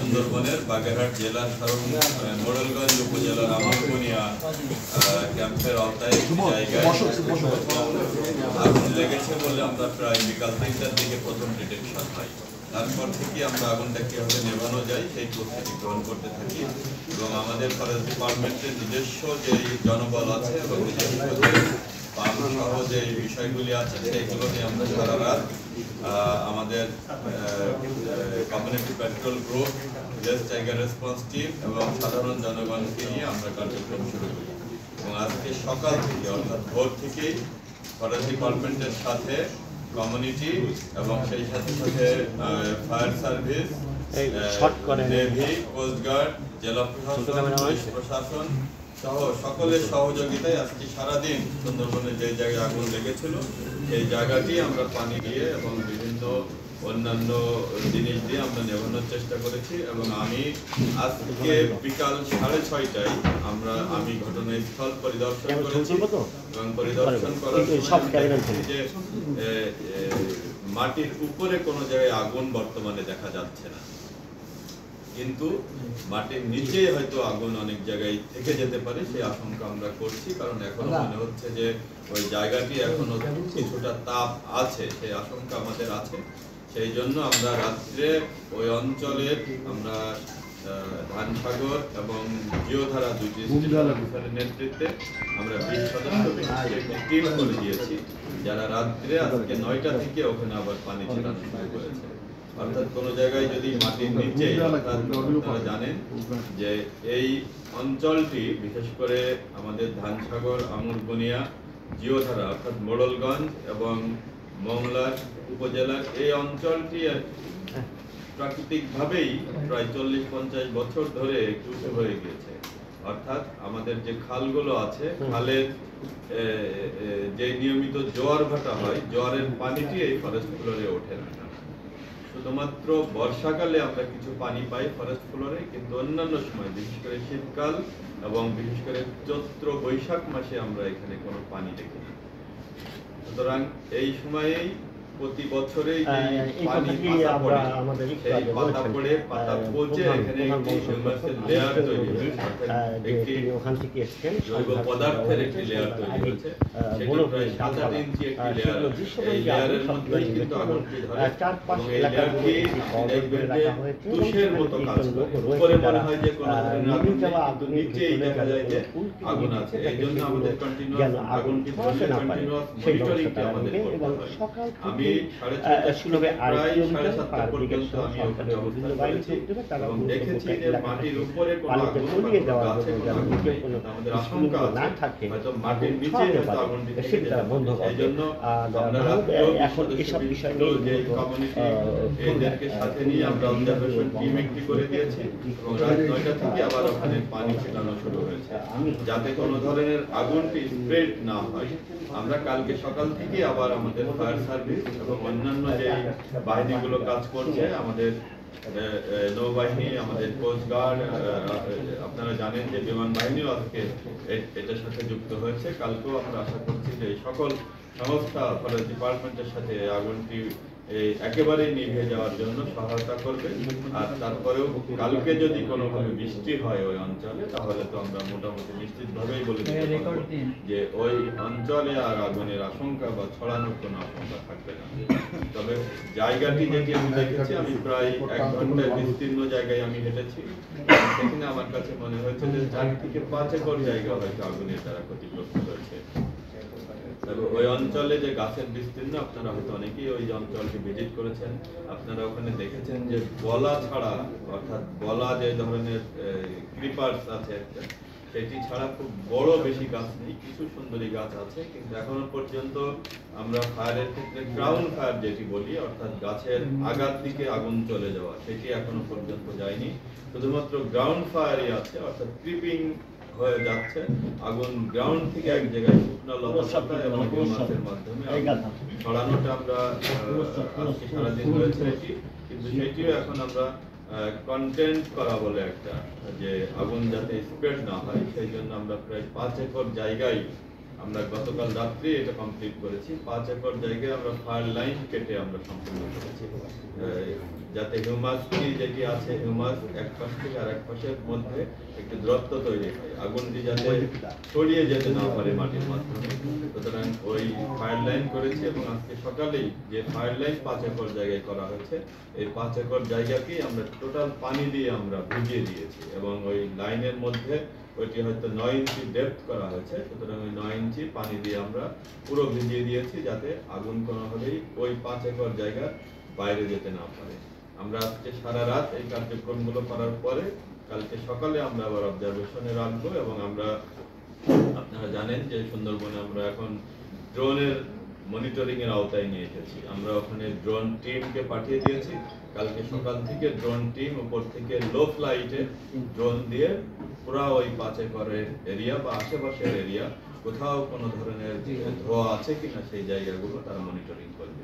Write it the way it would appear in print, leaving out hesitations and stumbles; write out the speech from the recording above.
সুন্দরবনের বাগেরহাট জেলার মোড়লগঞ্জ উপজেলার আমরবনিয়া ক্যাম্পের আওতায় একটি জায়গায় আগুন লেগেছে বলে আমরা প্রায় বিকাল 3টার দিকে প্রথম ডিটেকশন পাই। তারপর থেকে আমরা আগুনটা কীভাবে নেভানো যায় সেই প্রস্তুতি গ্রহণ করতে থাকি এবং আমাদের ফরেস্ট ডিপার্টমেন্টের নিজস্ব যে জনবল আছে এবং নিজস্ব যে পাম্প সহ যে বিষয়গুলি আছে সেইগুলো নিয়ে আমরা সারা রাত আমাদের community petrol group, village tiger response team এবং সাধারণ জনগণকে নিয়ে আমরা কার্যক্রম শুরু করি এবং আজকে সকাল থেকে অর্থাৎ ভোর থেকেই ফরেস্ট ডিপার্টমেন্টের সাথে কমিউনিটি এবং সেই সাথে সাথে ফায়ার সার্ভিস, নেভি, কোস্টগার্ড, জেলা প্রশাসন, পুলিশ প্রশাসন সহ সকলের সহযোগিতায় আজকে সারাদিন সুন্দরবনে যে জায়গায় আগুন লেগেছিল সেই জায়গাটি আমরা পানি দিয়ে এবং বিভিন্ন অন্যান্য জিনিস দিয়ে আমরা নেভানোর চেষ্টা করেছি এবং আমি আজকে বিকাল 6:30টায় আমি ঘটনাস্থল পরিদর্শন করেছি এবং পরিদর্শন করার সময় যে মাটির উপরে কোনো জায়গায় আগুন বর্তমানে দেখা যাচ্ছে না, কিন্তু মাটির নিচে হয়তো আগুন অনেক জায়গায় থেকে যেতে পারে সেই আশঙ্কা আমরা করছি, কারণ এখনো মনে হচ্ছে যে ওই জায়গাটি এখনো কিছুটা তাপ আছে, সেই আশঙ্কা আমাদের আছে। সেই জন্য আমরা রাত্রে ওই অঞ্চলের আমরা ধানসাগর এবং জিওধারা দুইটি অফিসারের নেতৃত্বে আমরা 20 সদস্য টিম করে দিয়েছি, যারা রাত্রে আজকে 9টা থেকে ওখানে আবার পানি ছেড়ানো শুরু করেছে। অর্থাৎ কোনো জায়গায় যদি মাটির নিচে, অর্থাৎ আপনারা জানেন যে এই অঞ্চলটি বিশেষ করে আমাদের ধানসাগর, আমরবনিয়া, জিওধারা অর্থাৎ মোড়লগঞ্জ এবং মংলার উপজেলার এই অঞ্চলটি প্রাকৃতিকভাবেই প্রায় 40-50 বছর ধরে উঁচু হয়ে গিয়েছে। অর্থাৎ আমাদের যে খালগুলো আছে, খালের যে নিয়মিত জোয়ার ভাটা হয়, জোয়ারের পানিটি এই ফরেস্ট ফ্লোরে ওঠে না। শুধুমাত্র বর্ষাকালে আমরা কিছু পানি পাই ফরেস্ট ফ্লোরে, কিন্তু অন্যান্য সময় বিশেষ করে শীতকাল এবং বিশেষ করে চৈত্র বৈশাখ মাসে আমরা এখানে কোনো পানি দেখি না। সুতরাং এই সময়েই প্রতি বছরেই পানি পাতা পড়ে পাতা পচে এখানে একটি হিউমাসের লেয়ার তৈরি হয়েছে, একটি জৈব পদার্থের একটি লেয়ার তৈরি হয়েছে, সেটি প্রায় 7-8 ইঞ্চি একটি লেয়ার। এই লেয়ারের মধ্যেই কিন্তু আগুনটি ধরে এবং এই লেয়ারটি দেখবেন যে তুষের মতো কাজ করে। উপরে মনে হয় যে কোনো ধরনের আগুন নেই, কিন্তু নিচেই দেখা যায় যে আগুন আছে। এই জন্য আমাদের কন্টিনিউয়াস আগুনটি ধরে কন্টিনিউয়াস মনিটরিংটি আমাদের করতে হয়। আমি 7:30 পর্যন্ত আমি ওখানে অবস্থান করেছি এবং দেখেছি যে মাটির উপরে কোনো আগুন গাছে কোনো আমাদের আশঙ্কা আছে হয়তো মাটির নিচে হয়তো আগুনটি থেকে যেতে পারে। এই জন্য আমরা এসব বিষয় নিয়ে যে কমিউনিটি এদেরকে সাথে নিয়ে আমরা অবজারভেশন টিম একটি করে দিয়েছি এবং রাত 9টা থেকে আবার ওখানে পানি ছেটানো শুরু হয়েছে যাতে কোনো ধরনের আগুনটি স্প্রেড না হয়। আমরা কালকে সকাল থেকে আবার আমাদের ফায়ার সার্ভিস এবং অন্যান্য যে বাহিনীগুলো কাজ করছে, আমাদের নৌবাহিনী, আমাদের কোস্টগার্ড, আপনারা জানেন যে বিমান বাহিনীও আজকে এটার সাথে যুক্ত হয়েছে। কালকেও আমরা আশা করছি যে সকল সংস্থা ফরেস্ট ডিপার্টমেন্টের সাথে আগুনটি একেবারেই নিভে যাওয়ার জন্য সহায়তা করবে। আর তারপরেও কালকে যদি কোনোভাবে বৃষ্টি হয় ওই অঞ্চলে, তাহলে তো আমরা মোটামুটি নিশ্চিতভাবেই বলে দিতে পারবো যে ওই অঞ্চলে আর আগুনের আশঙ্কা বা ছড়ানোর কোনো আশঙ্কা থাকবে না। তবে জায়গাটি যেটি আমি দেখেছি, আমি প্রায় 1 ঘন্টায় বিস্তীর্ণ জায়গায় আমি হেঁটেছি, সেখানে আমার কাছে মনে হয়েছে যে 4 থেকে 5 একর জায়গা হয়তো আগুনের দ্বারা ক্ষতিগ্রস্ত হয়েছে। ওই অঞ্চলে যে গাছের বিস্তীর্ণ, আপনারা হয়তো অনেকেই ওই অঞ্চলটি ভিজিট করেছেন, আপনারা ওখানে দেখেছেন যে বলা ছাড়া, অর্থাৎ বলা যে ধরনের ক্রিপার্স আছে সেটি ছাড়া খুব বড় বেশি গাছ নেই, কিছু সুন্দরী গাছ আছে, কিন্তু এখনো পর্যন্ত আমরা ফায়ারের ক্ষেত্রে ক্রাউন ফায়ার যেটি বলি, অর্থাৎ গাছের আগার দিকে আগুন চলে যাওয়া, সেটি এখনো পর্যন্ত যায়নি। শুধুমাত্র গ্রাউন্ড ফায়ারই আছে, অর্থাৎ ক্রিপিং হয়ে যাচ্ছে আগুন গ্রাউন্ড থেকে এক জায়গায় শুকনো লতা এবং হিউমাসের মাধ্যমে ছড়ানোটা আমরা আজকে সারাদিন হয়েছে এটি, কিন্তু সেটিও এখন আমরা কন্টেন্ট করা বলে একটা, যে আগুন যাতে স্প্রেড না হয় সেই জন্য আমরা প্রায় 5 একর জায়গায় আমরা গতকাল রাত্রে এটা কমপ্লিট করেছি। 5 একর জায়গায় আমরা ফায়ার লাইন কেটে আমরা সম্পূর্ণ করেছি, যাতে হিউমাস যেটি আছে, হিউমাস এক পাশ থেকে আরেক পাশের মধ্যে একটু দূরত্ব তৈরি হয়, আগুনটি যাতে ছড়িয়ে যেতে না পারে মাটির মাধ্যমে। সুতরাং ওই ফায়ার লাইন করেছি এবং আজকে সকালেই যে ফায়ার লাইন 5 একর জায়গায় করা হয়েছে, এই 5 একর জায়গাকেই আমরা টোটাল পানি দিয়ে আমরা ভিজিয়ে দিয়েছি এবং ওই লাইনের মধ্যে ওইটি হয়তো 9 ইঞ্চি ডেপথ করা হয়েছে। সুতরাং ওই 9 ইঞ্চি পানি দিয়ে আমরা পুরো ভিজিয়ে দিয়েছি, যাতে আগুন কোনোভাবেই ওই 5 একর জায়গার বাইরে যেতে না পারে। আমরা আজকে সারা রাত এই কার্যক্রমগুলো করার পরে কালকে সকালে আমরা আবার অবজারভেশনে রাখবো এবং আমরা, আপনারা জানেন যে সুন্দরবনে আমরা এখন ড্রোনের মনিটরিং এর আওতায় নিয়ে এসেছি। আমরা ওখানে ড্রোন টিমকে পাঠিয়ে দিয়েছি। কালকে সকাল থেকে ড্রোন টিম উপর থেকে লো ফ্লাইটে ড্রোন দিয়ে পুরো ওই 5 একরের এরিয়া বা আশেপাশের এরিয়া কোথাও কোনো ধরনের ধোঁয়া আছে কিনা সেই জায়গাগুলো তারা মনিটরিং করবে।